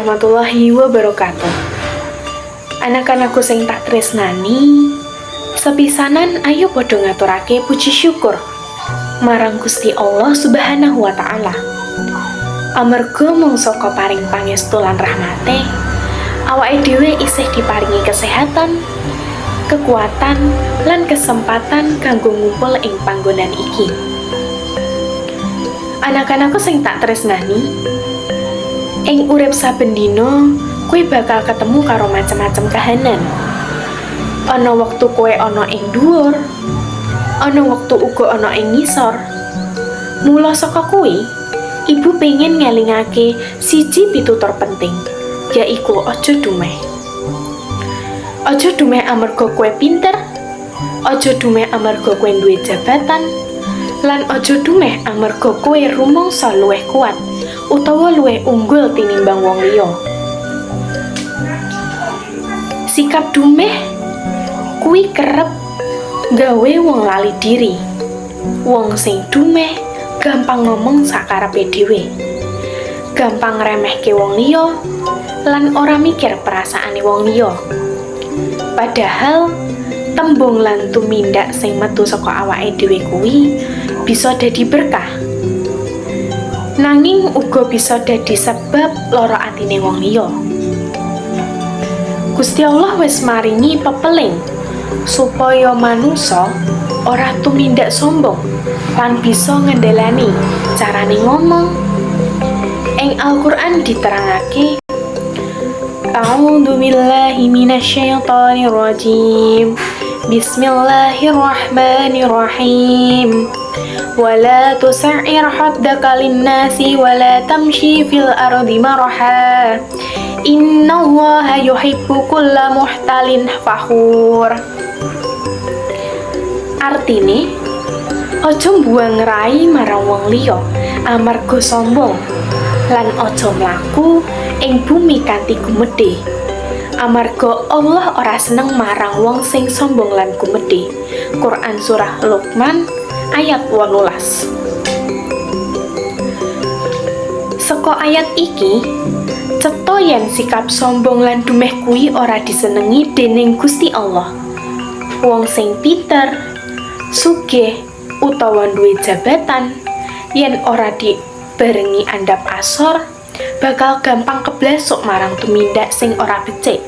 warahmatullahi wabarakatuh. Anak-anakku sing tak tresnani, sepisanan ayo padha ngaturake puji syukur marang Gusti Allah Subhanahu wa taala. Amarga mung saka paring pangestu lan rahmate, awake dhewe isih diparingi kesehatan, kekuatan lan kesempatan kanggo ngumpul ing panggonan iki. Anak-anakku sing tak tresnani, ing urip saben dina kowe bakal ketemu karo macem-macem kahanan. Ana wektu kowe ana ing dhuwur, ana wektu uga ana ing ngisor. Mula saka kuwi, ibu pengen ngelingake siji pitutur penting, yaiku aja dumeh. Aja dumeh amarga kowe pinter, aja dumeh amarga kowe duwe jabatan, lan aja dumeh amarga kowe rumangsa luwih kuat utawa luwih unggul tinimbang wong liya. Sikap dumeh kuwi kerep gawe wong lali diri. Wong sing dumeh gampang ngomong sakarepe dhewe, gampang ngremehke wong liya lan ora mikir perasaane wong liya. Padahal tembung lan tumindak sing metu saka awake dhewe kuwi bisa dadi berkah, nanging uga bisa dadi sebab lara atine wong liya. Gusti Allah wis maringi pepeling supaya manungsa ora tumindak sombong lan bisa ngendhaleni carane ngomong. Ing Al-Qur'an diterangake, A'udzu billahi minasyaitonir rajim. Bismillahirrahmanirrahim. Wala tusa'ir haddaka lin-nasi wala tamshi fil ardi maraha. Innallaha yuhibbu kulla muhtalin fakhur. Artine, aja mbuang rai marang wong liya amarga sombong, lan aja mlaku ing bumi kanthi gumedhe. Amarga Allah ora seneng marang wong sing sombong lan gumedhe. Quran surah Luqman ayat 18. Saka ayat iki, cetha yen sikap sombong lan dumeh kuwi ora disenengi dening Gusti Allah. Wong sing pinter, sugih utawa duwe jabatan, yen ora dibarengi andhap asor, bakal gampang keblasuk marang tumindak sing ora becik.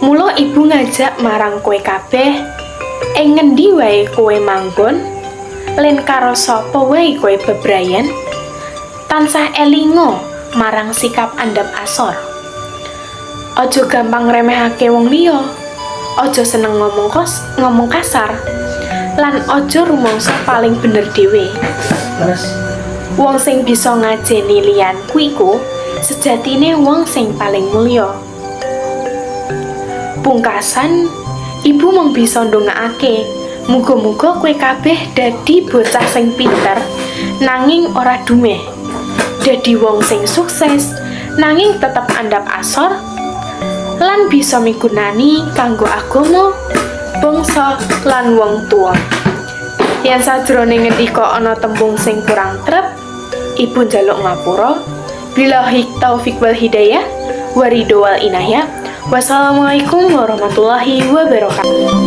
Mula ibu ngajak marang kowe kabeh, ing ngendi wae kowe manggon, len karo sapa wae kowe bebrayan, tansah elinga marang sikap andhap asor. Aja gampang ngremehake wong liya, aja seneng ngomong kasar, lan aja rumangsa paling bener dhewe. Wong sing bisa ngajeni liyan kuwi ku sejatine wong sing paling mulya. Pungkasan, ibu mung bisa ndongaake, muga-muga kowe kabeh dadi bocah sing pinter nanging ora dumeh, dadi wong sing sukses nanging tetep andhap asor, lan bisa migunani kanggo agama, bangsa lan wong tuwa. Yen sajroning ngendika ana tembung sing kurang trep, ibu njaluk ngapura. Billahi taufik wal hidayah, waridho wal inayah. Wassalamualaikum warahmatullahi wabarakatuh.